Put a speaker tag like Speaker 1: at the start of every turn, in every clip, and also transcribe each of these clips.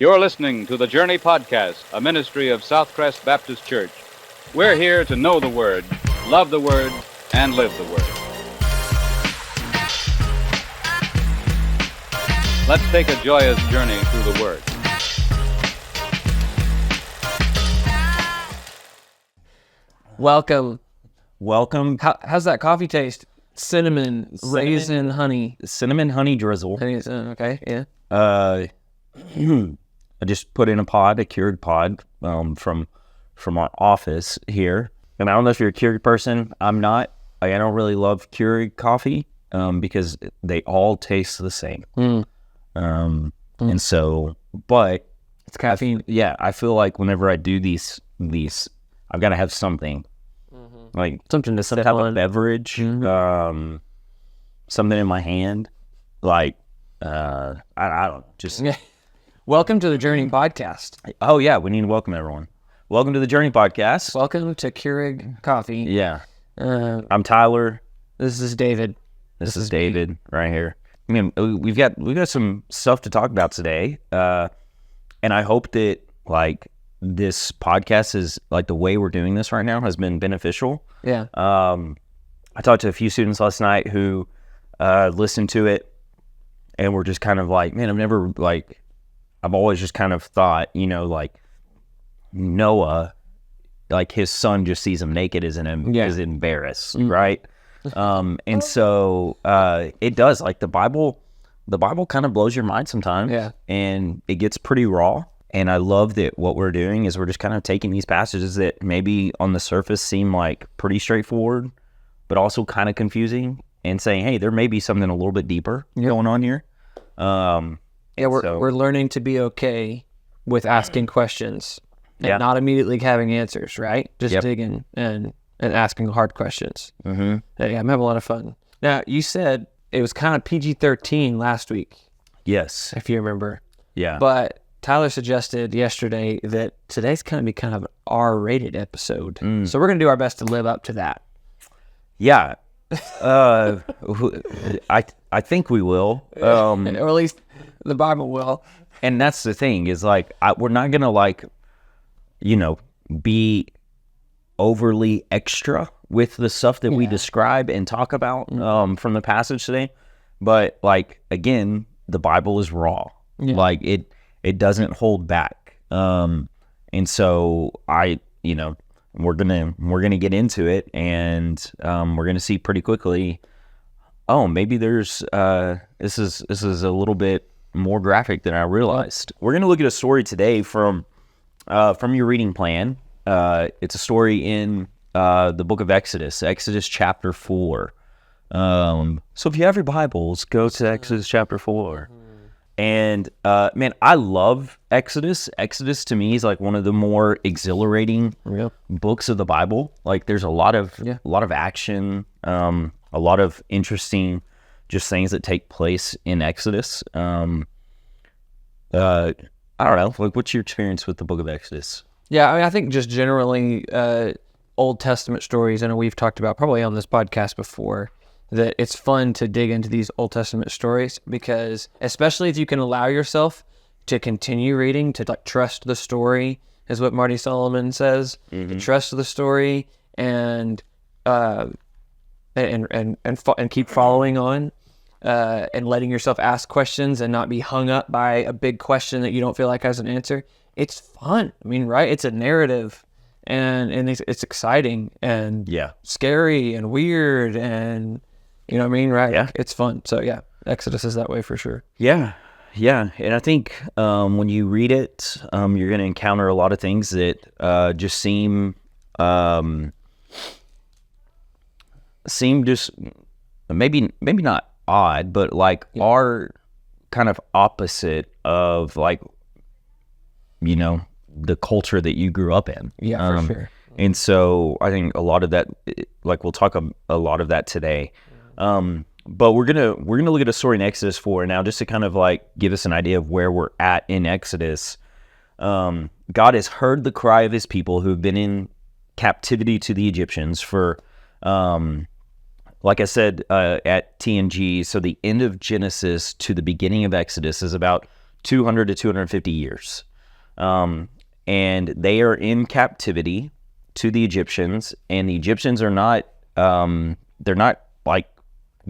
Speaker 1: You're listening to the Journey Podcast, a ministry of Southcrest Baptist Church. We're here to know the Word, love the Word, and live the Word. Let's take a joyous journey through the Word.
Speaker 2: Welcome.
Speaker 3: How's that coffee taste?
Speaker 2: Cinnamon, raisin, honey.
Speaker 3: Cinnamon honey drizzle.
Speaker 2: Okay, yeah.
Speaker 3: I just put in a cured pod, from our office here. And I don't know if you're a Keurig person. I'm not. I don't really love Keurig coffee, because they all taste the same. And so, but
Speaker 2: it's caffeine.
Speaker 3: I feel like whenever I do these, I've got to have something. Like
Speaker 2: something to
Speaker 3: some type of beverage, something in my hand, like I don't know, just.
Speaker 2: Welcome to the Journey Podcast.
Speaker 3: Oh yeah, we need to welcome everyone. Welcome to the Journey Podcast.
Speaker 2: Welcome to Keurig Coffee.
Speaker 3: Yeah, I'm Tyler.
Speaker 2: This is David.
Speaker 3: This is David right here. I mean, we've got some stuff to talk about today, and I hope that this podcast is the way we're doing this right now has been beneficial.
Speaker 2: Yeah.
Speaker 3: I talked to a few students last night who listened to it and were just kind of like, man, I've always just kind of thought, Noah, his son just sees him naked is embarrassed, right? And so it does, the Bible kind of blows your mind sometimes.
Speaker 2: Yeah.
Speaker 3: And it gets pretty raw. And I love that what we're doing is we're just kind of taking these passages that maybe on the surface seem pretty straightforward, but also kind of confusing, and saying, hey, there may be something a little bit deeper going on here.
Speaker 2: We're learning to be okay with asking questions and not immediately having answers, right? Just digging and asking hard questions.
Speaker 3: Mm-hmm.
Speaker 2: I'm having a lot of fun. Now, you said it was kind of PG-13 last week.
Speaker 3: Yes.
Speaker 2: If you remember.
Speaker 3: Yeah.
Speaker 2: But Tyler suggested yesterday that today's going to be kind of an R-rated episode. So we're going to do our best to live up to that.
Speaker 3: Yeah. I think we will.
Speaker 2: Or at least the Bible will.
Speaker 3: And that's the thing is we're not going to be overly extra with the stuff that we describe and talk about from the passage today. But again, the Bible is raw. Yeah. It doesn't hold back. And so we're gonna get into it, and we're gonna see pretty quickly, maybe there's this is a little bit more graphic than I realized. We're gonna look at a story today from your reading plan. It's a story in the book of Exodus chapter 4. So if you have your Bibles, go to Exodus chapter 4. And man, I love Exodus. Exodus to me is one of the more exhilarating books of the Bible. There's a lot of action, a lot of interesting just things that take place in Exodus. I don't know. What's your experience with the book of Exodus?
Speaker 2: Yeah, I think just generally Old Testament stories, I know we've talked about probably on this podcast before, that it's fun to dig into these Old Testament stories, because especially if you can allow yourself to continue reading, to trust the story, is what Marty Solomon says. To trust the story and keep following on, and letting yourself ask questions and not be hung up by a big question that you don't feel like has an answer. It's fun. I mean, right? It's a narrative, and it's exciting and scary and weird, and you know what I mean, right?
Speaker 3: Yeah.
Speaker 2: It's fun. So Exodus is that way for sure.
Speaker 3: Yeah. And I think when you read it, you're going to encounter a lot of things that just seem just maybe not odd, but are kind of opposite of the culture that you grew up in.
Speaker 2: Yeah, for sure.
Speaker 3: And so I think a lot of that, we'll talk a lot of that today. But we're gonna look at a story in Exodus 4 now, just to kind of give us an idea of where we're at in Exodus. God has heard the cry of his people who have been in captivity to the Egyptians for, like I said at TNG. So the end of Genesis to the beginning of Exodus is about 200 to 250 years. And they are in captivity to the Egyptians, and the Egyptians are not, they're not like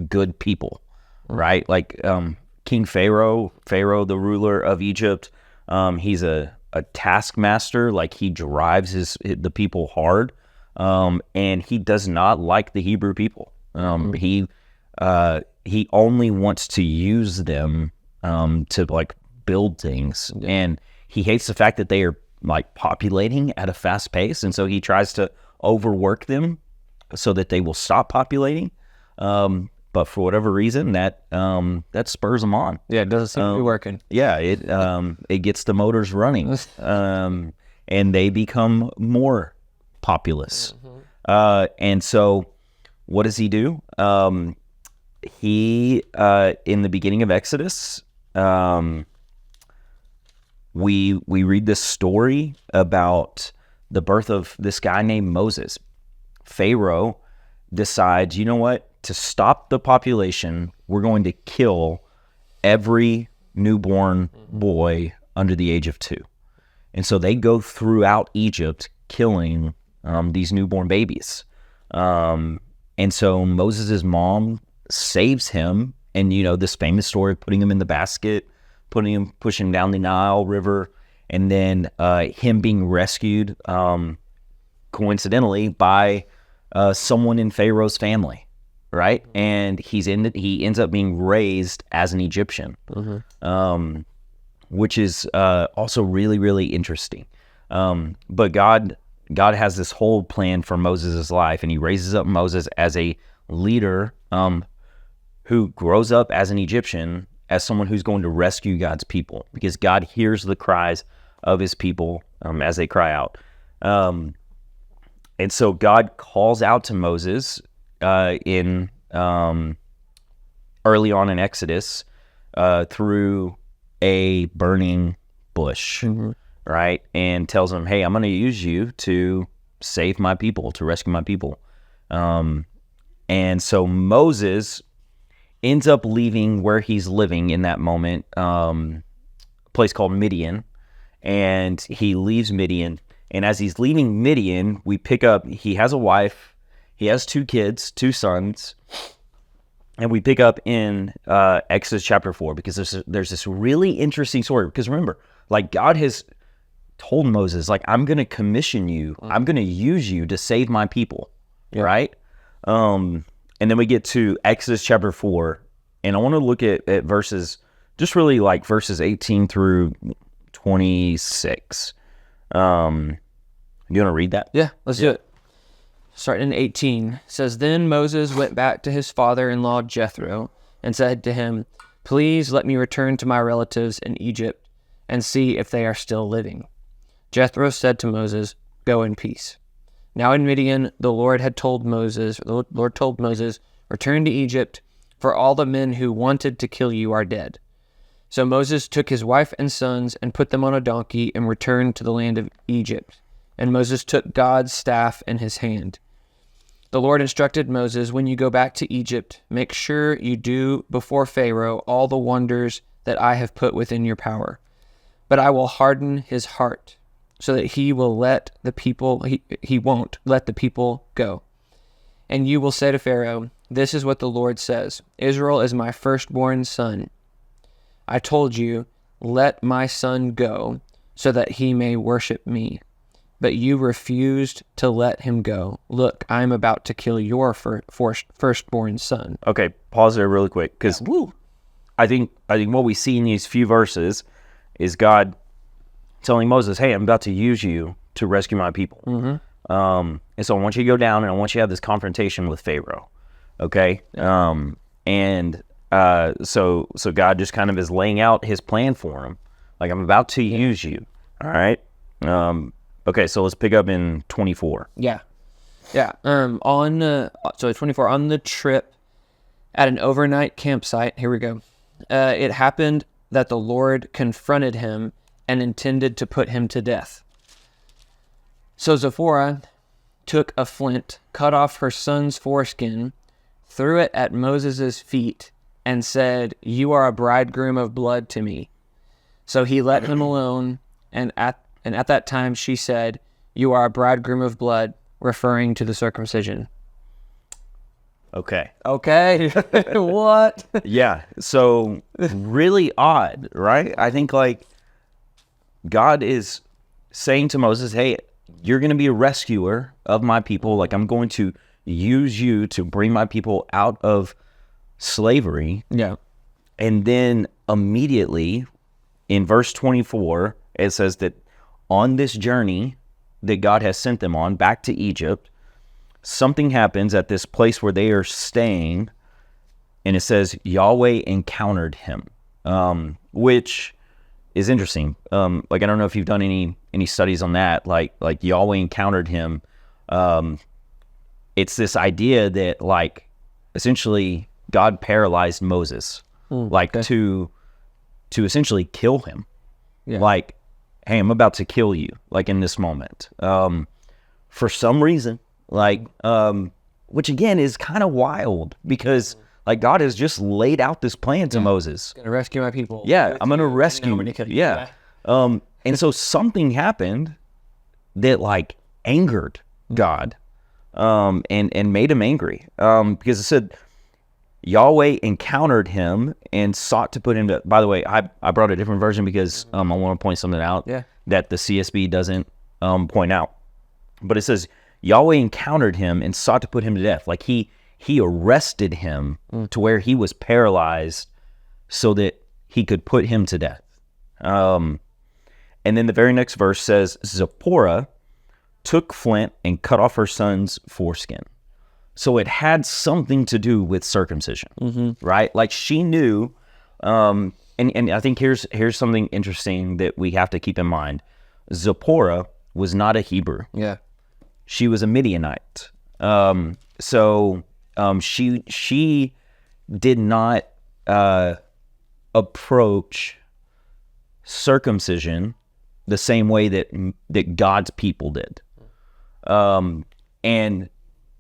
Speaker 3: good people, right? Like King Pharaoh, the ruler of Egypt, he's a taskmaster. Like, he drives the people hard, and he does not like the Hebrew people. He only wants to use them to like build things, and he hates the fact that they are like populating at a fast pace, and so he tries to overwork them so that they will stop populating. But for whatever reason, that spurs them on.
Speaker 2: Yeah, it doesn't seem to be working.
Speaker 3: Yeah, it gets the motors running, and they become more populous. And so, what does he do? He in the beginning of Exodus, we read this story about the birth of this guy named Moses. Pharaoh decides, you know what? To stop the population, we're going to kill every newborn boy under the age of 2. And so they go throughout Egypt killing these newborn babies. And so Moses' mom saves him, and this famous story of putting him in the basket, pushing him down the Nile River, and then him being rescued coincidentally by someone in Pharaoh's family, right? And he ends up being raised as an Egyptian, which is also really, really interesting. But God has this whole plan for Moses' life, and he raises up Moses as a leader who grows up as an Egyptian, as someone who's going to rescue God's people, because God hears the cries of his people as they cry out. And so God calls out to Moses in early on in Exodus through a burning bush, right? And tells him, hey, I'm going to use you to save my people, to rescue my people. And so Moses ends up leaving where he's living in that moment, a place called Midian, and he leaves Midian. And as he's leaving Midian, we pick up, he has a wife, he has 2 kids, 2 sons, and we pick up in Exodus chapter 4, because there's this really interesting story. Because remember, like, God has told Moses, like, I'm going to commission you, I'm going to use you to save my people, right? And then we get to Exodus chapter 4, and I want to look at verses, just really like verses 18 through 26. You want to read that?
Speaker 2: Yeah, let's do it. Starting in 18, it says, Then Moses went back to his father-in-law Jethro and said to him, Please let me return to my relatives in Egypt and see if they are still living. Jethro said to Moses, Go in peace. Now in Midian, the Lord told Moses, Return to Egypt, for all the men who wanted to kill you are dead. So Moses took his wife and sons and put them on a donkey and returned to the land of Egypt. And Moses took God's staff in his hand. The Lord instructed Moses, When you go back to Egypt, make sure you do before Pharaoh all the wonders that I have put within your power. But I will harden his heart, so that he will let the people, he won't let the people go. And you will say to Pharaoh, This is what the Lord says, Israel is my firstborn son. I told you, let my son go, so that he may worship me. But you refused to let him go. Look, I am about to kill your firstborn son.
Speaker 3: Okay, pause there really quick, because I think what we see in these few verses is God telling Moses, hey, I'm about to use you to rescue my people. And so I want you to go down, and I want you to have this confrontation with Pharaoh. Okay? So God just kind of is laying out his plan for him. Like, I'm about to use you. All right? Okay, so let's pick up in 24.
Speaker 2: Yeah. So 24, on the trip at an overnight campsite, here we go. It happened that the Lord confronted him and intended to put him to death. So Zipporah took a flint, cut off her son's foreskin, threw it at Moses' feet, and said, You are a bridegroom of blood to me. So he let him alone, and at that time she said, "You are a bridegroom of blood," referring to the circumcision.
Speaker 3: Okay.
Speaker 2: Okay. What?
Speaker 3: Yeah. So really odd, right? I think like God is saying to Moses, hey, you're going to be a rescuer of my people. Like I'm going to use you to bring my people out of slavery.
Speaker 2: Yeah.
Speaker 3: And then immediately in verse 24, it says that on this journey that God has sent them on back to Egypt, something happens at this place where they are staying, and it says Yahweh encountered him, which is interesting. Like I don't know if you've done any studies on that. Like Yahweh encountered him. It's this idea that like essentially God paralyzed Moses, to essentially kill him.
Speaker 2: Yeah.
Speaker 3: Like, hey, I'm about to kill you. Like in this moment, for some reason. Like, which again is kind of wild because like God has just laid out this plan to Moses.
Speaker 2: Gonna rescue my people.
Speaker 3: Yeah, I'm gonna rescue. Yeah. And so something happened that like angered God, and made him angry. Because it said Yahweh encountered him and sought to put him to. By the way, I brought a different version because I want to point something out that the CSB doesn't point out. But it says Yahweh encountered him and sought to put him to death. Like he arrested him to where he was paralyzed so that he could put him to death. And then the very next verse says, Zipporah took flint and cut off her son's foreskin. So it had something to do with circumcision, right? Like she knew, and I think here's something interesting that we have to keep in mind. Zipporah was not a Hebrew.
Speaker 2: Yeah.
Speaker 3: She was a Midianite. She did not approach circumcision the same way that God's people did.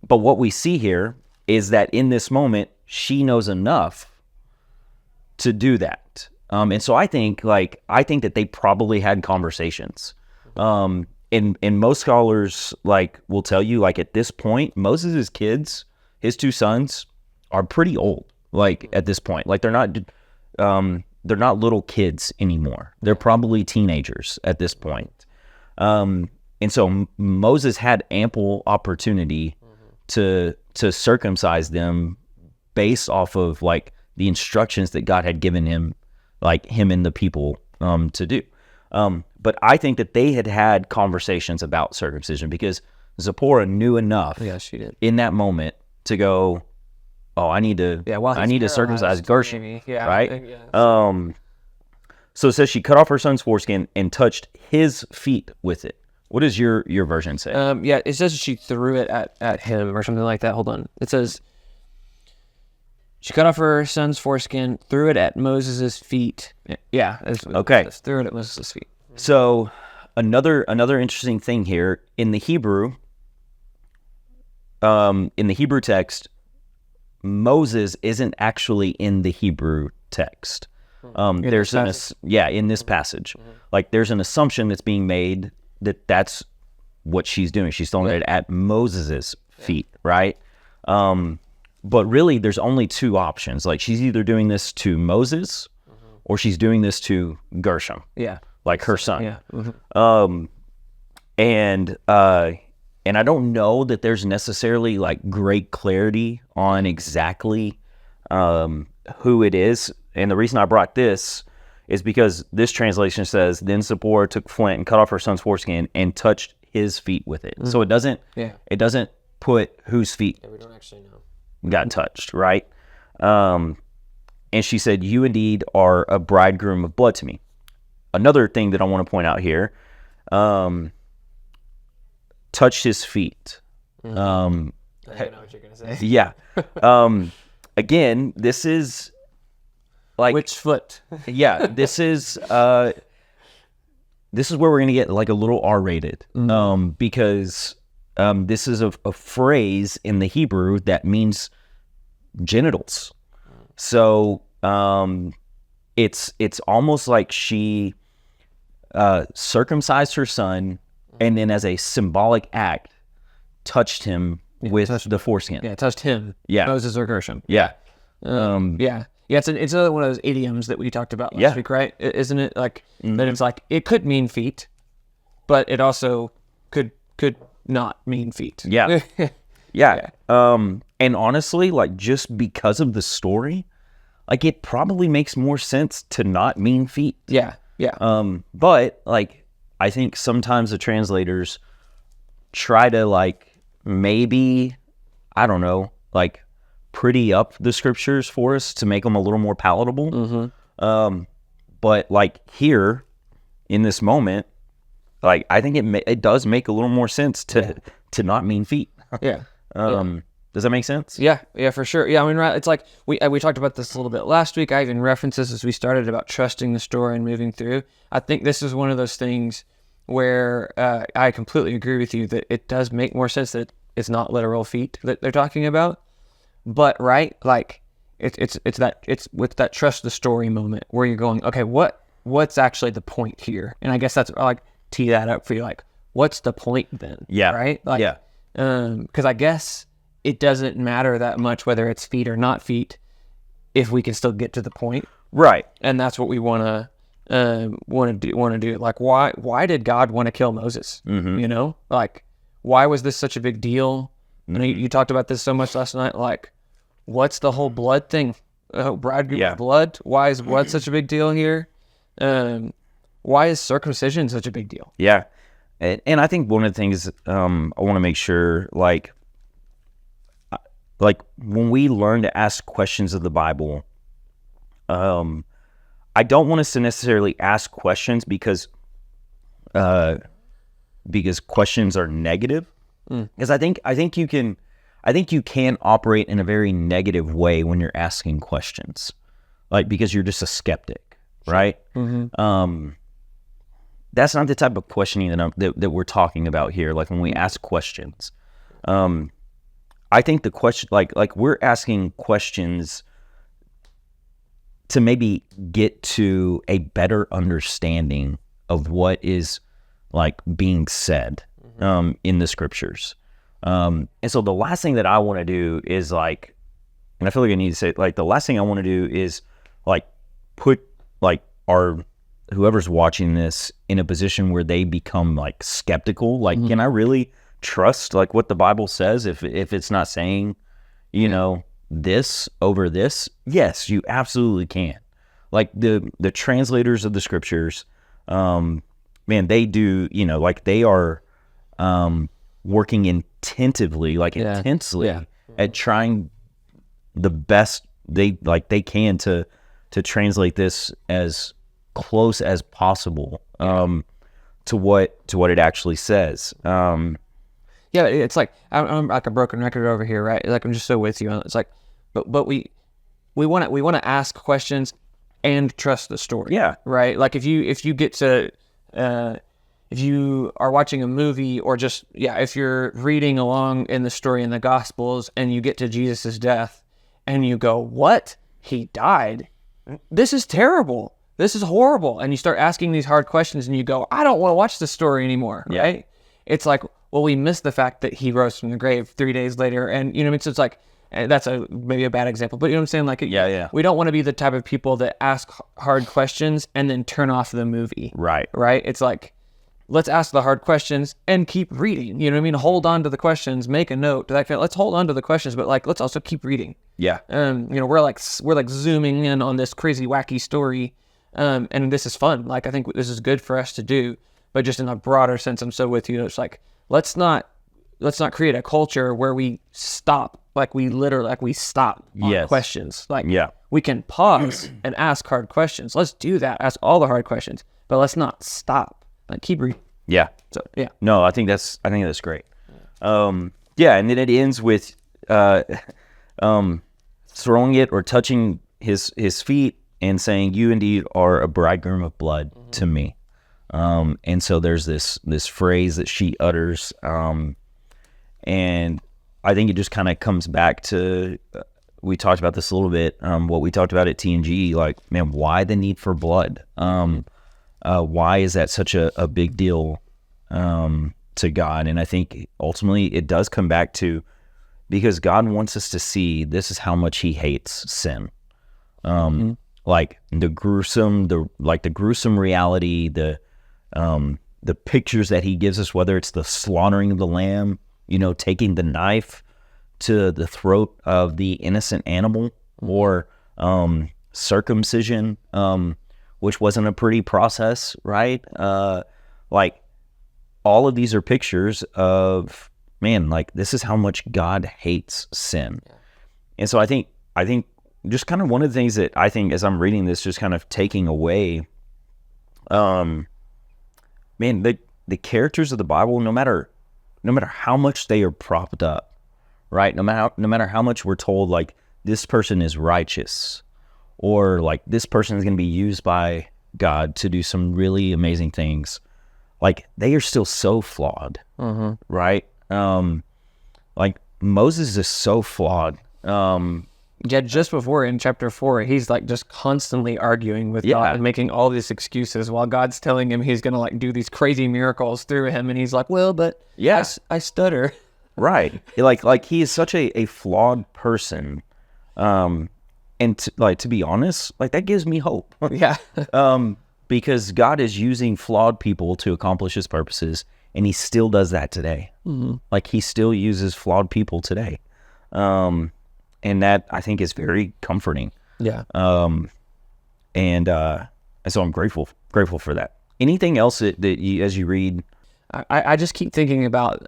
Speaker 3: But what we see here is that in this moment, she knows enough to do that. And so I think that they probably had conversations. And most scholars will tell you at this point, Moses' kids, his two sons, are pretty old. At this point, they're not little kids anymore. They're probably teenagers at this point. And so Moses had ample opportunity to circumcise them based off of the instructions that God had given him, him and the people to do. But I think that they had conversations about circumcision because Zipporah knew enough
Speaker 2: she did.
Speaker 3: in that moment to go, oh, I need to circumcise Gershon, right? Yeah, so it says she cut off her son's foreskin and touched his feet with it. What does your version say?
Speaker 2: It says she threw it at him or something like that. Hold on. It says she cut off her son's foreskin, threw it at Moses' feet. Yeah.
Speaker 3: Okay.
Speaker 2: Threw it at Moses' feet.
Speaker 3: So another interesting thing here in the Hebrew text, Moses isn't actually in the Hebrew text. In this passage, there's an assumption that's being made that that's what she's doing. She's throwing it at Moses' feet, right? But really, there's only two options. She's either doing this to Moses, or she's doing this to Gershom.
Speaker 2: Yeah.
Speaker 3: Her son.
Speaker 2: Yeah. Mm-hmm.
Speaker 3: And I don't know that there's necessarily great clarity on exactly who it is. And the reason I brought this is because this translation says, then Zipporah took flint and cut off her son's foreskin and touched his feet with it. So it doesn't put whose feet
Speaker 2: we don't actually know
Speaker 3: got touched, right? And she said, you indeed are a bridegroom of blood to me. Another thing that I want to point out here, touched his feet.
Speaker 2: I know what you're going to say.
Speaker 3: Yeah. Again, this is
Speaker 2: which foot?
Speaker 3: Yeah, this is where we're going to get a little R-rated, because this is a phrase in the Hebrew that means genitals. So it's almost like she circumcised her son, and then as a symbolic act, touched him with the foreskin.
Speaker 2: Yeah, touched him.
Speaker 3: Yeah.
Speaker 2: Moses or Gershom.
Speaker 3: Yeah.
Speaker 2: Yeah. It's another one of those idioms that we talked about last week, right? Isn't it? Like, that it's like, it could mean feet, but it also could not mean feet.
Speaker 3: Yeah. Yeah. And honestly, like, just because of the story, like, it probably makes more sense to not mean feet.
Speaker 2: Yeah.
Speaker 3: But like, I think sometimes the translators try to, like, maybe, I don't know, like, pretty up the scriptures for us to make them a little more palatable. But like, here in this moment, like, I think it does make a little more sense to not mean feet.
Speaker 2: Yeah.
Speaker 3: Does that make sense?
Speaker 2: Yeah, for sure. Yeah, I mean, right, it's like we talked about this a little bit last week. I even referenced this as we started about trusting the story and moving through. I think this is one of those things where I completely agree with you that it does make more sense that it's not literal feet that they're talking about. But right, like it's with that trust the story moment where you're going, okay, what's actually the point here? And I guess that's, I like tee that up for you, like, what's the point then?
Speaker 3: Yeah.
Speaker 2: Right? Like,
Speaker 3: yeah.
Speaker 2: Because I guess it doesn't matter that much whether it's feet or not feet if we can still get to the point.
Speaker 3: Right.
Speaker 2: And that's what we want to do. Like, why did God want to kill Moses? You know, like, why was this such a big deal? I know you talked about this so much last night. Like, what's the whole blood thing? Bridegroom's blood. Why is blood such a big deal here? Why is circumcision such a big deal?
Speaker 3: Yeah. And I think one of the things I want to make sure, like when we learn to ask questions of the Bible, I don't want us to necessarily ask questions because questions are negative. Because I think you can operate in a very negative way when you're asking questions, like, because you're just a skeptic, right? That's not the type of questioning that we're talking about here. Like, when we ask questions, I think the question, like we're asking questions to maybe get to a better understanding of what is, like, being said in the scriptures. And so the last thing that I want to do is, like, and I feel like I need to say, like, the last thing I want to do is, like, put, like, whoever's watching this in a position where they become, like, skeptical. Like, can I really trust, like, what the Bible says if it's not saying, you know, this over this? Yes, you absolutely can. Like, the translators of the scriptures, man, they do, you know, like, they are working intensely at trying the best they can to translate this as close as possible to what it actually says.
Speaker 2: Yeah, it's like I'm like a broken record over here, right? Like, I'm just so with you. It's like, but we want to ask questions and trust the story.
Speaker 3: Yeah.
Speaker 2: Right. Like, if you get to if you are watching a movie, or just, if you're reading along in the story in the Gospels and you get to Jesus' death and you go, what? He died? This is terrible. This is horrible. And you start asking these hard questions and you go, I don't want to watch this story anymore.
Speaker 3: Yeah.
Speaker 2: Right? It's like, well, we missed the fact that he rose from the grave 3 days later. And, you know what I mean? So it's like, and that's maybe a bad example, but you know what I'm saying? Like, we don't want to be the type of people that ask hard questions and then turn off the movie.
Speaker 3: Right.
Speaker 2: Right? It's like, let's ask the hard questions and keep reading. You know what I mean? Hold on to the questions, make a note. Let's hold on to the questions, but, like, let's also keep reading. Yeah. You know, we're like zooming in on this crazy, wacky story. And this is fun. Like, I think this is good for us to do, but just in a broader sense, I'm so with you. It's like, let's not create a culture where we stop. Like, we stop on questions. Like, we can pause and ask hard questions. Let's do that. Ask all the hard questions, but let's not stop. Like, keep reading. Yeah. So, yeah.
Speaker 3: No, I think that's great. And then it ends with throwing it or touching his feet and saying, you indeed are a bridegroom of blood to me. And so there's this phrase that she utters, and I think it just kind of comes back to, we talked about this a little bit, what we talked about at TNG, like, man, why the need for blood? why is that such a big deal to God? And I think ultimately it does come back to, because God wants us to see this is how much he hates sin. Like the gruesome reality, the pictures that he gives us, whether it's the slaughtering of the lamb, taking the knife to the throat of the innocent animal, or circumcision, which wasn't a pretty process, right? Like all of these are pictures of, man, like this is how much God hates sin. Yeah. And so I think just kind of one of the things that I think as I'm reading this, just kind of taking away, man, the characters of the Bible, no matter how much they are propped up, right? No matter how much we're told, like, this person is righteous, or like this person is going to be used by God to do some really amazing things, like they are still so flawed, right? Like Moses is so flawed.
Speaker 2: Yeah, just before in chapter 4, he's like just constantly arguing with God and making all these excuses while God's telling him he's going to like do these crazy miracles through him. And he's like, well, but I stutter.
Speaker 3: Right. Like he is such a flawed person. And to be honest, like that gives me hope.
Speaker 2: Yeah.
Speaker 3: Because God is using flawed people to accomplish his purposes, and he still does that today. Like he still uses flawed people today. And that I think is very comforting. Yeah. And so I'm grateful for that. Anything else that you, as you read?
Speaker 2: I just keep thinking about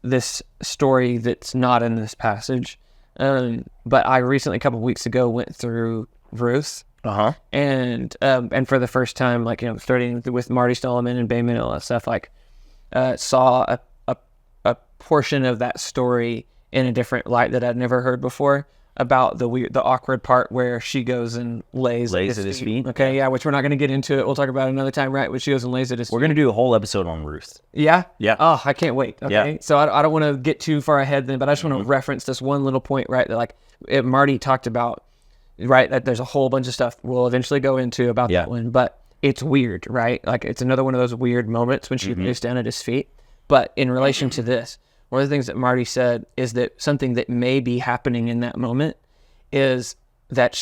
Speaker 2: this story that's not in this passage. But I recently, a couple of weeks ago, went through Ruth. And for the first time, like, starting with Marty Stallman and Bayman and all that stuff, like, saw a portion of that story in a different light that I'd never heard before, about the awkward part where she goes and lays at his feet. Okay, yeah, which we're not going to get into it. We'll talk about it another time, right? When she goes and lays at his feet.
Speaker 3: We're going to do a whole episode on Ruth.
Speaker 2: Yeah?
Speaker 3: Yeah.
Speaker 2: Oh, I can't wait. Okay, so I don't want to get too far ahead then, but I just want to reference this one little point, right? That like Marty talked about, right? That there's a whole bunch of stuff we'll eventually go into about that one, but it's weird, right? Like it's another one of those weird moments when she lays down at his feet. But in relation to this, one of the things that Marty said is that something that may be happening in that moment is that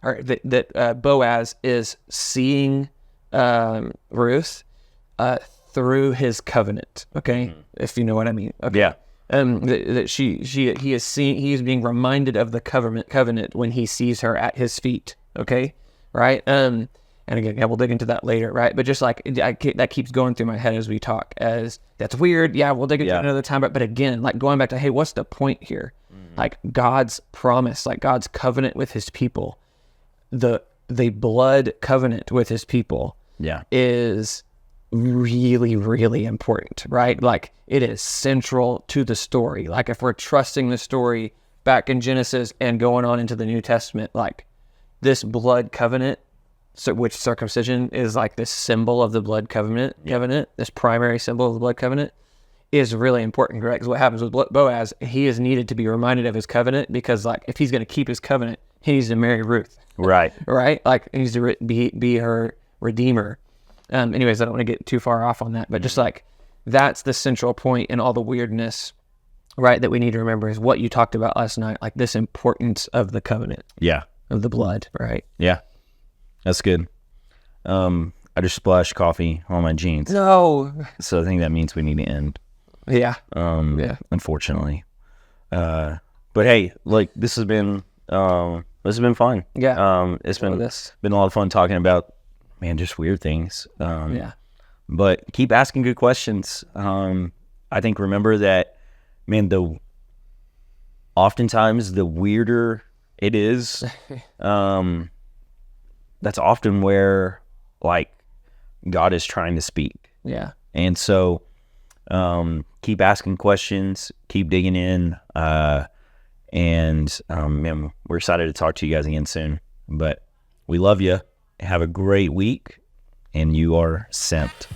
Speaker 2: that Boaz is seeing Ruth through his covenant. Okay, if you know what I mean. Okay.
Speaker 3: Yeah.
Speaker 2: That he is being reminded of the covenant when he sees her at his feet. Okay, right. And again, we'll dig into that later, right? But just like that keeps going through my head as we talk, as that's weird. Yeah, we'll dig into it another time. But again, like going back to, hey, what's the point here? Like God's promise, like God's covenant with his people, the blood covenant with his people is really, really important, right? Like it is central to the story. Like if we're trusting the story back in Genesis and going on into the New Testament, like this blood covenant, which circumcision is like this symbol of the blood covenant, this primary symbol of the blood covenant, is really important, correct? Because what happens with Boaz, he is needed to be reminded of his covenant, because like if he's going to keep his covenant, he needs to marry Ruth.
Speaker 3: Right.
Speaker 2: Right? Like he needs to be her redeemer. Anyways, I don't want to get too far off on that, but just like that's the central point in all the weirdness, right, that we need to remember is what you talked about last night, like this importance of the covenant.
Speaker 3: Yeah.
Speaker 2: Of the blood, right?
Speaker 3: Yeah. That's good. I just splashed coffee on my jeans.
Speaker 2: No.
Speaker 3: So I think that means we need to end.
Speaker 2: Yeah.
Speaker 3: Unfortunately. But hey, like this has been fun.
Speaker 2: Yeah.
Speaker 3: It's been a lot of fun talking about, man, just weird things. But keep asking good questions. I think remember that, man, oftentimes the weirder it is, that's often where like God is trying to speak.
Speaker 2: Yeah.
Speaker 3: And so keep asking questions, keep digging in, and man, we're excited to talk to you guys again soon. But we love you. Have a great week, and you are sent.